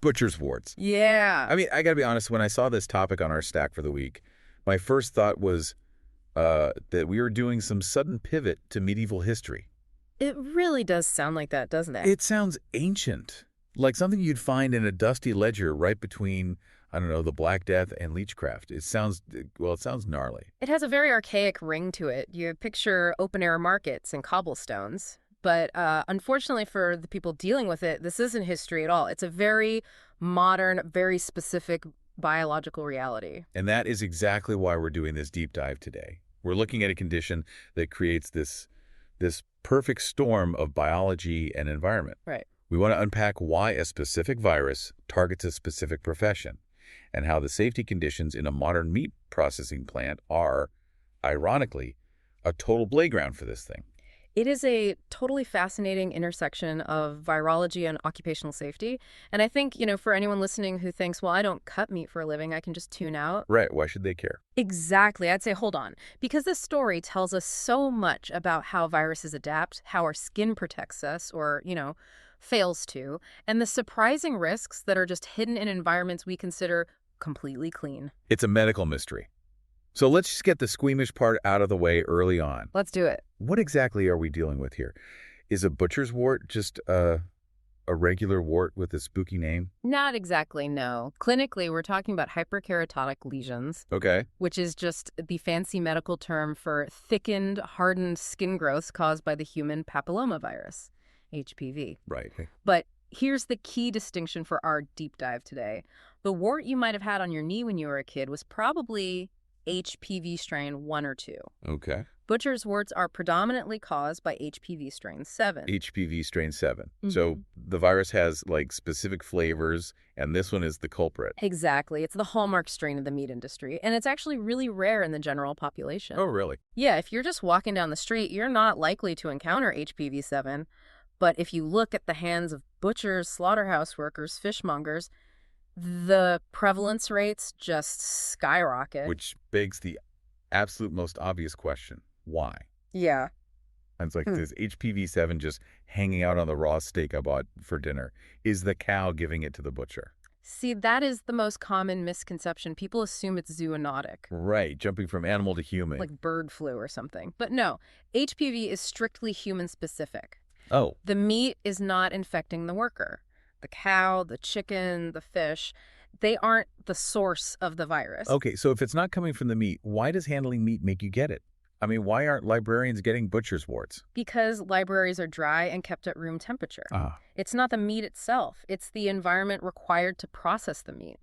Butcher's warts. Yeah. I mean, I gotta be honest, when I saw this topic on our stack for the week, my first thought was that we were doing some sudden pivot to medieval history. It really does sound like that, doesn't it? It sounds ancient, like something you'd find in a dusty ledger right between, I don't know, the Black Death and Leechcraft. It sounds gnarly. It has a very archaic ring to it. You picture open-air markets and cobblestones. But unfortunately for the people dealing with it, this isn't history at all. It's a very modern, very specific biological reality. And that is exactly why we're doing this deep dive today. We're looking at a condition that creates this perfect storm of biology and environment. Right. We want to unpack why a specific virus targets a specific profession and how the safety conditions in a modern meat processing plant are, ironically, a total playground for this thing. It is a totally fascinating intersection of virology and occupational safety. And I think, for anyone listening who thinks, well, I don't cut meat for a living, I can just tune out. Right. Why should they care? Exactly. I'd say, hold on. Because this story tells us so much about how viruses adapt, how our skin protects us or, fails to, and the surprising risks that are just hidden in environments we consider completely clean. It's a medical mystery. So let's just get the squeamish part out of the way early on. Let's do it. What exactly are we dealing with here? Is a butcher's wart just a regular wart with a spooky name? Not exactly, no. Clinically, we're talking about hyperkeratotic lesions. Okay. Which is just the fancy medical term for thickened, hardened skin growths caused by the human papillomavirus, HPV. Right. But here's the key distinction for our deep dive today. The wart you might have had on your knee when you were a kid was probably HPV strain 1 or 2. Okay. Butcher's warts are predominantly caused by HPV strain 7. HPV strain 7. Mm-hmm. So the virus has specific flavors, and this one is the culprit. Exactly. It's the hallmark strain of the meat industry, and it's actually really rare in the general population. Oh, really? Yeah, if you're just walking down the street, you're not likely to encounter HPV 7. But if you look at the hands of butchers, slaughterhouse workers, fishmongers, the prevalence rates just skyrocket. Which begs the absolute most obvious question. Why? Yeah. And it's like, there's HPV 7 just hanging out on the raw steak I bought for dinner. Is the cow giving it to the butcher? See, that is the most common misconception. People assume it's zoonotic. Right, jumping from animal to human. Like bird flu or something. But no, HPV is strictly human-specific. Oh. The meat is not infecting the worker. The cow, the chicken, the fish, they aren't the source of the virus. Okay, so if it's not coming from the meat, why does handling meat make you get it? I mean, why aren't librarians getting butcher's warts? Because libraries are dry and kept at room temperature. It's not the meat itself. It's the environment required to process the meat.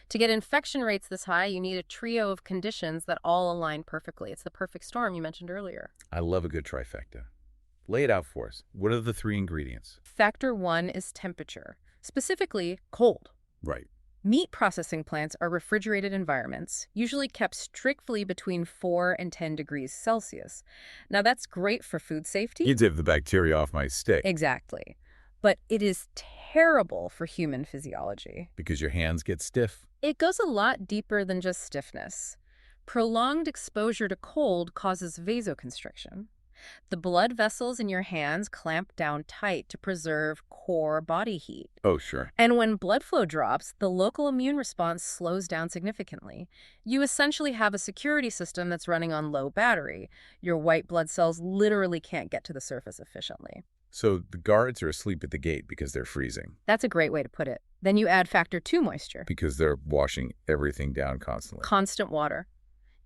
To get infection rates this high, you need a trio of conditions that all align perfectly. It's the perfect storm you mentioned earlier. I love a good trifecta. Lay it out for us. What are the 3 ingredients? Factor 1 is temperature, specifically cold. Right. Meat processing plants are refrigerated environments, usually kept strictly between 4 and 10 degrees Celsius. Now, that's great for food safety. You'd save the bacteria off my steak. Exactly. But it is terrible for human physiology. Because your hands get stiff. It goes a lot deeper than just stiffness. Prolonged exposure to cold causes vasoconstriction. The blood vessels in your hands clamp down tight to preserve core body heat. Oh, sure. And when blood flow drops, the local immune response slows down significantly. You essentially have a security system that's running on low battery. Your white blood cells literally can't get to the surface efficiently. So the guards are asleep at the gate because they're freezing. That's a great way to put it. Then you add factor 2 moisture. Because they're washing everything down constantly. Constant water.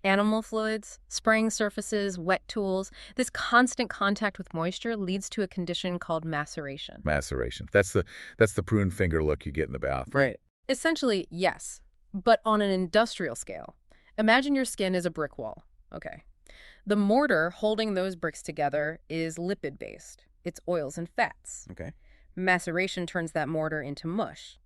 Animal fluids, spraying surfaces, wet tools. This constant contact with moisture leads to a condition called maceration. Maceration. That's the prune finger look you get in the bath. Right. Essentially, yes, but on an industrial scale. Imagine your skin is a brick wall. Okay. The mortar holding those bricks together is lipid-based. It's oils and fats. Okay. Maceration turns that mortar into mush.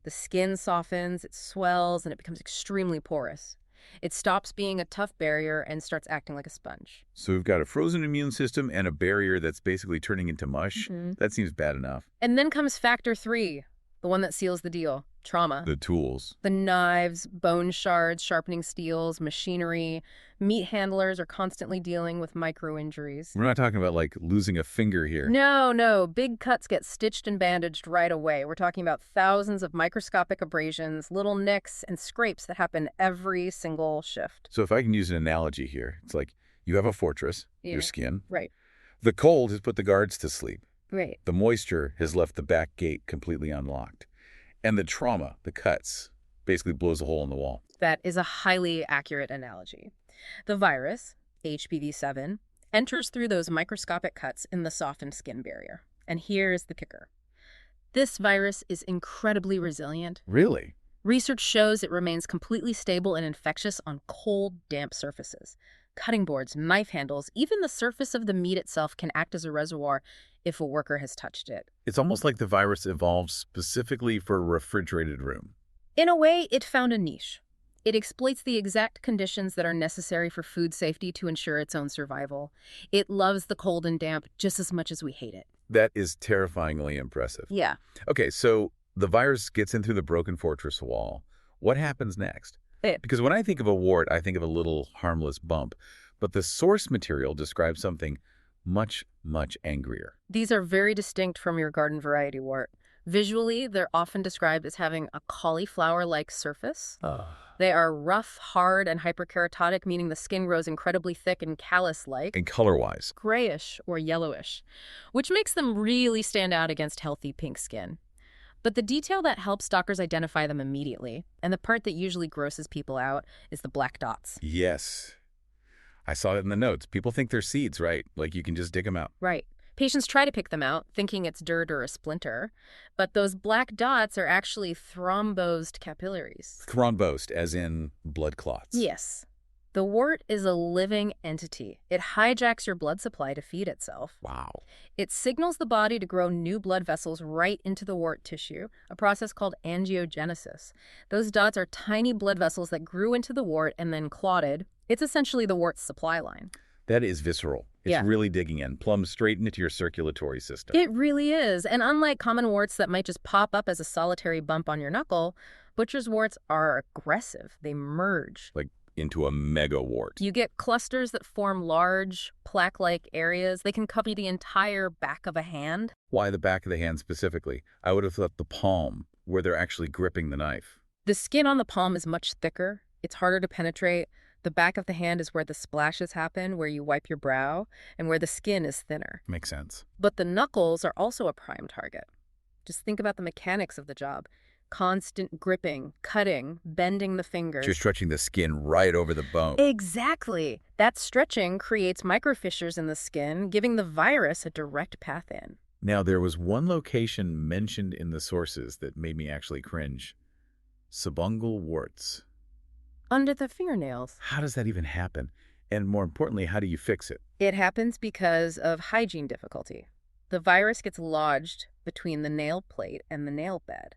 The skin softens, it swells, and it becomes extremely porous. It stops being a tough barrier and starts acting like a sponge. So we've got a frozen immune system and a barrier that's basically turning into mush. Mm-hmm. That seems bad enough. And then comes factor 3, the one that seals the deal. Trauma. The tools. The knives, bone shards, sharpening steels, machinery. Meat handlers are constantly dealing with micro-injuries. We're not talking about, like, losing a finger here. No. Big cuts get stitched and bandaged right away. We're talking about thousands of microscopic abrasions, little nicks, and scrapes that happen every single shift. So if I can use an analogy here, it's like you have a fortress, your skin. Right. The cold has put the guards to sleep. Right. The moisture has left the back gate completely unlocked. And the trauma, the cuts, basically blows a hole in the wall. That is a highly accurate analogy. The virus, HPV-7, enters through those microscopic cuts in the softened skin barrier. And here's the kicker. This virus is incredibly resilient. Really? Research shows it remains completely stable and infectious on cold, damp surfaces. Cutting boards, knife handles, even the surface of the meat itself can act as a reservoir if a worker has touched it. It's almost like the virus evolved specifically for a refrigerated room. In a way, it found a niche. It exploits the exact conditions that are necessary for food safety to ensure its own survival. It loves the cold and damp just as much as we hate it. That is terrifyingly impressive. Yeah. Okay, so the virus gets in through the broken fortress wall. What happens next? Because when I think of a wart, I think of a little harmless bump. But the source material describes something much, much angrier. These are very distinct from your garden variety wart. Visually, they're often described as having a cauliflower-like surface. They are rough, hard, and hyperkeratotic, meaning the skin grows incredibly thick and callus-like. And color-wise? Grayish or yellowish, which makes them really stand out against healthy pink skin. But the detail that helps doctors identify them immediately, and the part that usually grosses people out, is the black dots. Yes. I saw it in the notes. People think they're seeds, right? Like you can just dig them out. Right. Patients try to pick them out, thinking it's dirt or a splinter, but those black dots are actually thrombosed capillaries. Thrombosed, as in blood clots. Yes. The wart is a living entity. It hijacks your blood supply to feed itself. Wow. It signals the body to grow new blood vessels right into the wart tissue, a process called angiogenesis. Those dots are tiny blood vessels that grew into the wart and then clotted. It's essentially the wart's supply line. That is visceral. It's really digging in, plumbed straight into your circulatory system. It really is. And unlike common warts that might just pop up as a solitary bump on your knuckle, butcher's warts are aggressive. They merge. Like into a mega wart. You get clusters that form large, plaque-like areas. They can cover the entire back of a hand. Why the back of the hand specifically? I would have thought the palm, where they're actually gripping the knife. The skin on the palm is much thicker. It's harder to penetrate. The back of the hand is where the splashes happen, where you wipe your brow, and where the skin is thinner. Makes sense. But the knuckles are also a prime target. Just think about the mechanics of the job. Constant gripping, cutting, bending the fingers. You're stretching the skin right over the bone. Exactly. That stretching creates microfissures in the skin, giving the virus a direct path in. Now, there was one location mentioned in the sources that made me actually cringe. Subungual warts. Under the fingernails. How does that even happen? And more importantly, how do you fix it? It happens because of hygiene difficulty. The virus gets lodged between the nail plate and the nail bed.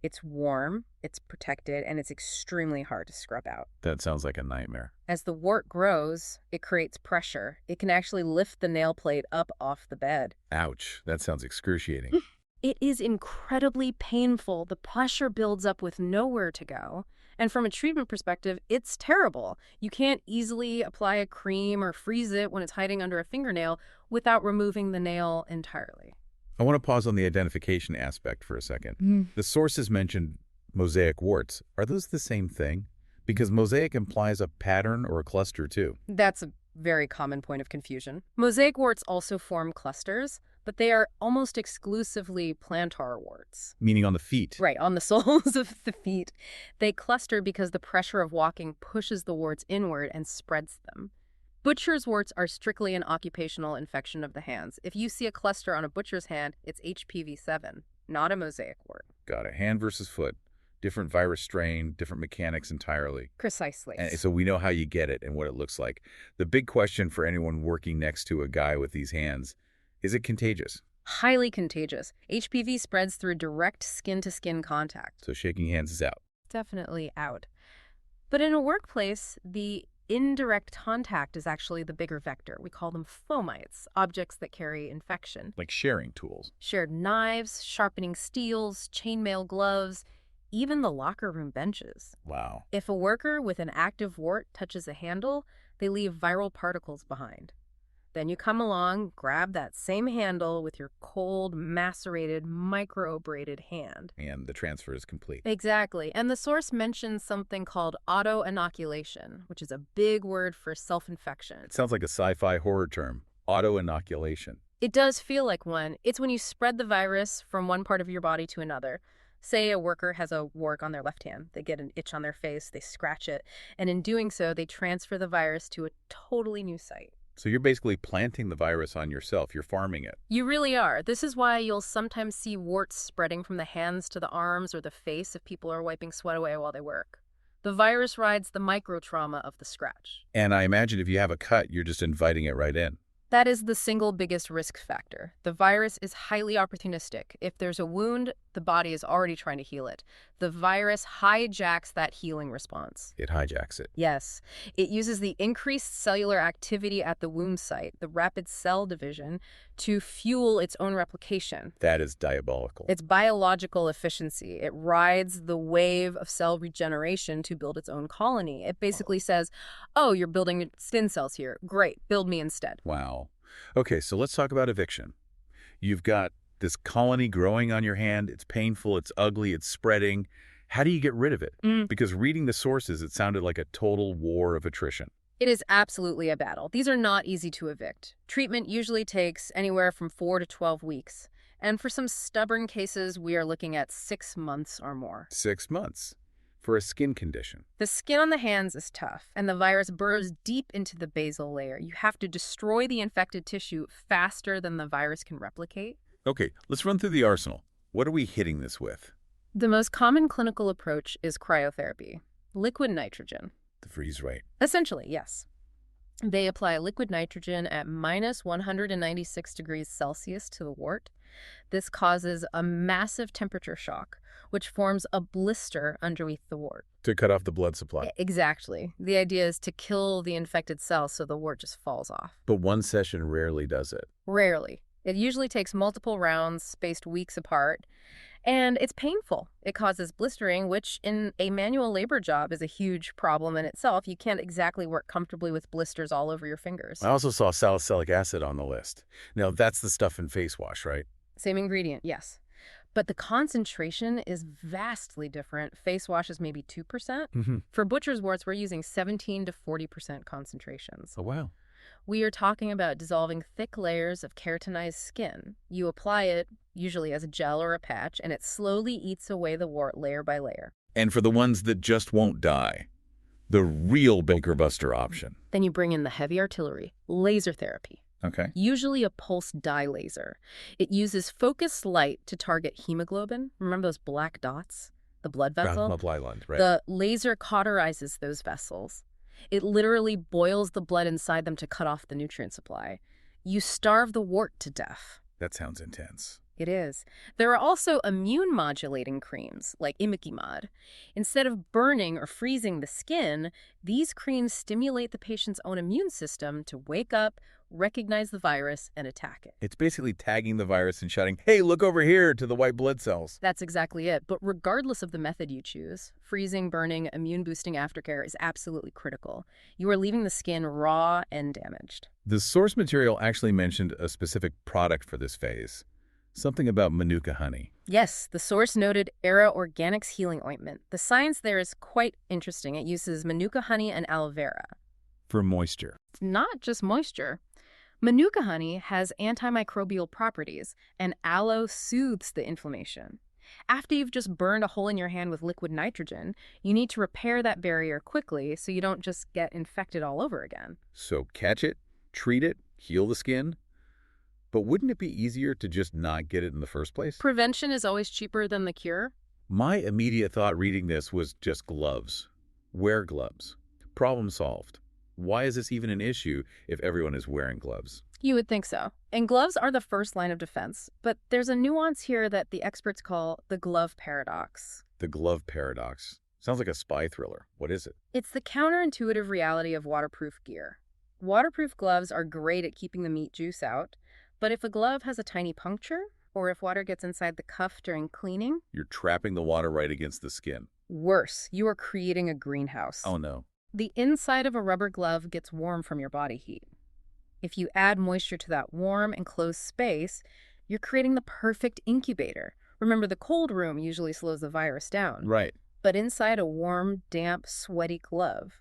It's warm, it's protected, and it's extremely hard to scrub out. That sounds like a nightmare. As the wart grows, it creates pressure. It can actually lift the nail plate up off the bed. Ouch, that sounds excruciating. It is incredibly painful. The pressure builds up with nowhere to go. And from a treatment perspective, it's terrible. You can't easily apply a cream or freeze it when it's hiding under a fingernail without removing the nail entirely. I want to pause on the identification aspect for a second. The sources mentioned mosaic warts. Are those the same thing? Because mosaic implies a pattern or a cluster too. That's a very common point of confusion. Mosaic warts also form clusters, but they are almost exclusively plantar warts. Meaning on the feet. Right, on the soles of the feet. They cluster because the pressure of walking pushes the warts inward and spreads them. Butcher's warts are strictly an occupational infection of the hands. If you see a cluster on a butcher's hand, it's HPV-7, not a mosaic wart. Got it. Hand versus foot. Different virus strain, different mechanics entirely. Precisely. And so we know how you get it and what it looks like. The big question for anyone working next to a guy with these hands, is it contagious? Highly contagious. HPV spreads through direct skin-to-skin contact. So shaking hands is out. Definitely out. But in a workplace, the indirect contact is actually the bigger vector. We call them fomites, objects that carry infection. Like sharing tools. Shared knives, sharpening steels, chainmail gloves, even the locker room benches. Wow. If a worker with an active wart touches a handle, they leave viral particles behind. Then you come along, grab that same handle with your cold, macerated, microabraded hand. And the transfer is complete. Exactly. And the source mentions something called auto-inoculation, which is a big word for self-infection. It sounds like a sci-fi horror term. Auto-inoculation. It does feel like one. It's when you spread the virus from one part of your body to another. Say a worker has a wart on their left hand. They get an itch on their face, they scratch it, and in doing so, they transfer the virus to a totally new site. So you're basically planting the virus on yourself. You're farming it. You really are. This is why you'll sometimes see warts spreading from the hands to the arms or the face if people are wiping sweat away while they work. The virus rides the micro-trauma of the scratch. And I imagine if you have a cut, you're just inviting it right in. That is the single biggest risk factor. The virus is highly opportunistic. If there's a wound, the body is already trying to heal it. The virus hijacks that healing response. It hijacks it. Yes. It uses the increased cellular activity at the wound site, the rapid cell division, to fuel its own replication. That is diabolical. It's biological efficiency. It rides the wave of cell regeneration to build its own colony. It basically says, oh, you're building skin cells here. Great. Build me instead. Wow. Okay, so let's talk about eviction. You've got this colony growing on your hand. It's painful. It's ugly. It's spreading. How do you get rid of it? Because reading the sources, it sounded like a total war of attrition. It is absolutely a battle. These are not easy to evict. Treatment usually takes anywhere from 4 to 12 weeks. And for some stubborn cases, we are looking at 6 months or more. 6 months for a skin condition. The skin on the hands is tough, and the virus burrows deep into the basal layer. You have to destroy the infected tissue faster than the virus can replicate. Okay, let's run through the arsenal. What are we hitting this with? The most common clinical approach is cryotherapy, liquid nitrogen. The freeze rate. Essentially, yes. They apply liquid nitrogen at minus 196 degrees Celsius to the wart. This causes a massive temperature shock, which forms a blister underneath the wart. To cut off the blood supply. Exactly. The idea is to kill the infected cells so the wart just falls off. But one session rarely does it. Rarely. It usually takes multiple rounds spaced weeks apart. And it's painful. It causes blistering, which in a manual labor job is a huge problem in itself. You can't exactly work comfortably with blisters all over your fingers. I also saw salicylic acid on the list. Now, that's the stuff in face wash, right? Same ingredient, yes. But the concentration is vastly different. Face wash is maybe 2%. For butcher's warts, we're using 17 to 40% concentrations. Oh, wow. We are talking about dissolving thick layers of keratinized skin. You apply it, usually as a gel or a patch, and it slowly eats away the wart layer by layer. And for the ones that just won't die, the real Baker Buster option. Then you bring in the heavy artillery, laser therapy. Okay. Usually a pulse dye laser. It uses focused light to target hemoglobin. Remember those black dots? The blood vessel? Right. The laser cauterizes those vessels. It literally boils the blood inside them to cut off the nutrient supply. You starve the wart to death. That sounds intense. It is. There are also immune-modulating creams, like Imikimod. Instead of burning or freezing the skin, these creams stimulate the patient's own immune system to wake up, recognize the virus, and attack it. It's basically tagging the virus and shouting, hey, look over here, to the white blood cells. That's exactly it. But regardless of the method you choose, freezing, burning, immune-boosting aftercare is absolutely critical. You are leaving the skin raw and damaged. The source material actually mentioned a specific product for this phase. Something about Manuka honey. Yes, the source noted Era Organics Healing Ointment. The science there is quite interesting. It uses Manuka honey and aloe vera. For moisture. It's not just moisture. Manuka honey has antimicrobial properties, and aloe soothes the inflammation. After you've just burned a hole in your hand with liquid nitrogen, you need to repair that barrier quickly so you don't just get infected all over again. So catch it, treat it, heal the skin. But wouldn't it be easier to just not get it in the first place? Prevention is always cheaper than the cure. My immediate thought reading this was just gloves. Wear gloves. Problem solved. Why is this even an issue if everyone is wearing gloves? You would think so. And gloves are the first line of defense. But there's a nuance here that the experts call the glove paradox. The glove paradox. Sounds like a spy thriller. What is it? It's the counterintuitive reality of waterproof gear. Waterproof gloves are great at keeping the meat juice out, but if a glove has a tiny puncture, or if water gets inside the cuff during cleaning, You're trapping the water right against the skin. worse, you are creating a greenhouse. Oh, no. The inside of a rubber glove gets warm from your body heat. If you add moisture to that warm, enclosed space, you're creating the perfect incubator. Remember, the cold room usually slows the virus down. Right. But inside a warm, damp, sweaty glove,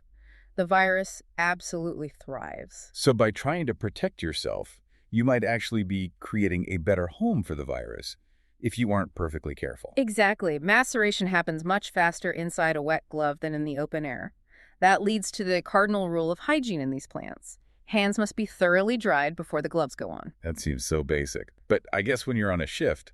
the virus absolutely thrives. So by trying to protect yourself, you might actually be creating a better home for the virus if you aren't perfectly careful. Exactly. Maceration happens much faster inside a wet glove than in the open air. That leads to the cardinal rule of hygiene in these plants. Hands must be thoroughly dried before the gloves go on. That seems so basic. But I guess when you're on a shift,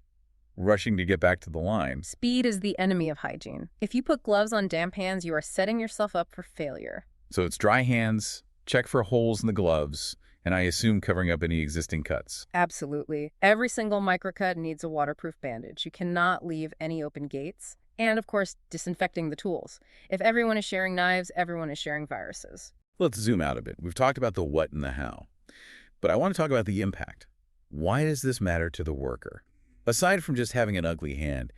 rushing to get back to the line. Speed is the enemy of hygiene. If you put gloves on damp hands, you are setting yourself up for failure. So it's dry hands, check for holes in the gloves, and I assume covering up any existing cuts. Absolutely. Every single microcut needs a waterproof bandage. You cannot leave any open gates. And, of course, disinfecting the tools. If everyone is sharing knives, everyone is sharing viruses. Let's zoom out a bit. We've talked about the what and the how. But I want to talk about the impact. Why does this matter to the worker? Aside from just having an ugly hand,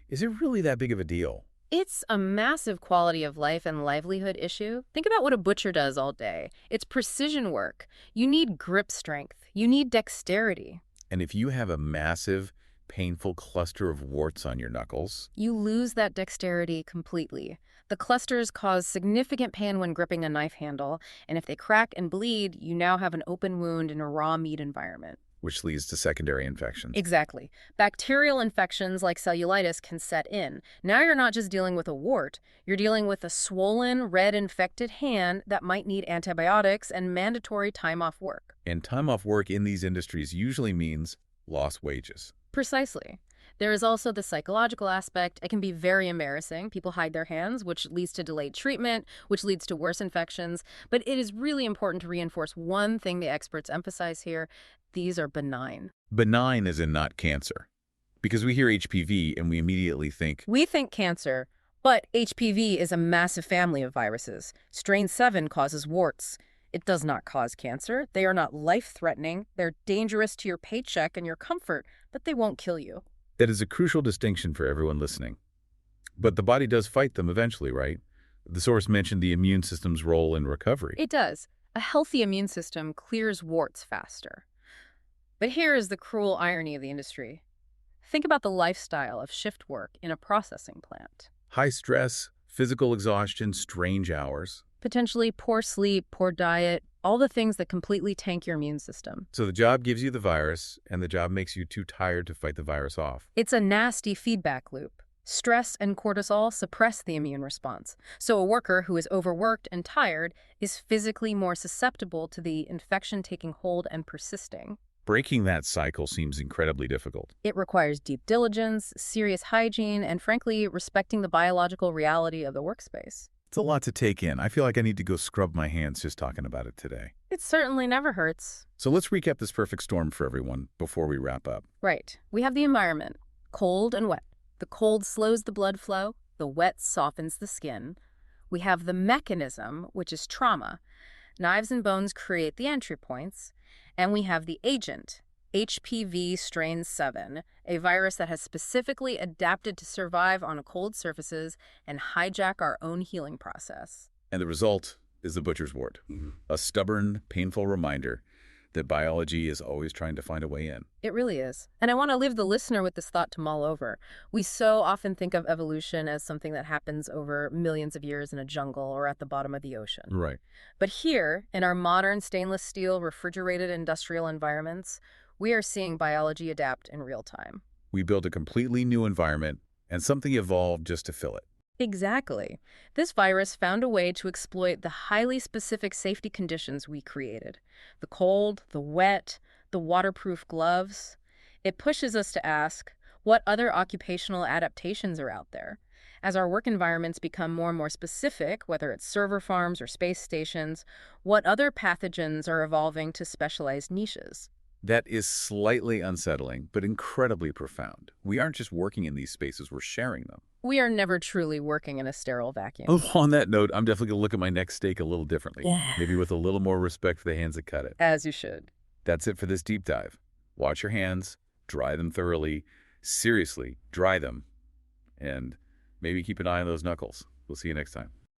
is it really that big of a deal? It's a massive quality of life and livelihood issue. Think about what a butcher does all day. It's precision work. You need grip strength. You need dexterity. And if you have a massive, painful cluster of warts on your knuckles, you lose that dexterity completely. The clusters cause significant pain when gripping a knife handle, and if they crack and bleed, you now have an open wound in a raw meat environment. which leads to secondary infections. Exactly. Bacterial infections like cellulitis can set in. Now you're not just dealing with a wart, you're dealing with a swollen, red infected hand that might need antibiotics and mandatory time off work. And time off work in these industries usually means lost wages. Precisely. There is also the psychological aspect. It can be very embarrassing. People hide their hands, which leads to delayed treatment, which leads to worse infections. But it is really important to reinforce one thing the experts emphasize here. These are benign. Benign as in not cancer. Because we hear HPV and we immediately think, We think cancer, but HPV is a massive family of viruses. Strain 7 causes warts. It does not cause cancer. They are not life-threatening. They're dangerous to your paycheck and your comfort, but they won't kill you. that is a crucial distinction for everyone listening. But the body does fight them eventually, right? The source mentioned the immune system's role in recovery. It does. A healthy immune system clears warts faster. But here is the cruel irony of the industry. Think about the lifestyle of shift work in a processing plant. High stress, physical exhaustion, strange hours. Potentially poor sleep, poor diet, all the things that completely tank your immune system. So the job gives you the virus, and the job makes you too tired to fight the virus off. It's a nasty feedback loop. Stress and cortisol suppress the immune response. So a worker who is overworked and tired is physically more susceptible to the infection taking hold and persisting. Breaking that cycle seems incredibly difficult. It requires deep diligence, serious hygiene, and frankly, respecting the biological reality of the workspace. It's a lot to take in. I feel like I need to go scrub my hands just talking about it today. It certainly never hurts. So let's recap this perfect storm for everyone before we wrap up. Right. We have the environment, cold and wet. The cold slows the blood flow. The wet softens the skin. We have the mechanism, which is trauma. Knives and bones create the entry points. And we have the agent, HPV strain 7, a virus that has specifically adapted to survive on cold surfaces and hijack our own healing process. And the result is the butcher's wart, a stubborn, painful reminder that biology is always trying to find a way in. It really is. And I want to leave the listener with this thought to mull over. We so often think of evolution as something that happens over millions of years in a jungle or at the bottom of the ocean. Right. But here, in our modern stainless steel refrigerated industrial environments, we are seeing biology adapt in real time. We built a completely new environment, and something evolved just to fill it. Exactly. This virus found a way to exploit the highly specific safety conditions we created. The cold, the wet, the waterproof gloves. It pushes us to ask, what other occupational adaptations are out there? As our work environments become more and more specific, whether it's server farms or space stations, what other pathogens are evolving to specialized niches? That is slightly unsettling, but incredibly profound. We aren't just working in these spaces, we're sharing them. We are never truly working in a sterile vacuum. Oh, on that note, I'm definitely going to look at my next steak a little differently. Yeah. Maybe with a little more respect for the hands that cut it. As you should. That's it for this deep dive. Wash your hands, dry them thoroughly. Seriously, dry them. And maybe keep an eye on those knuckles. We'll see you next time.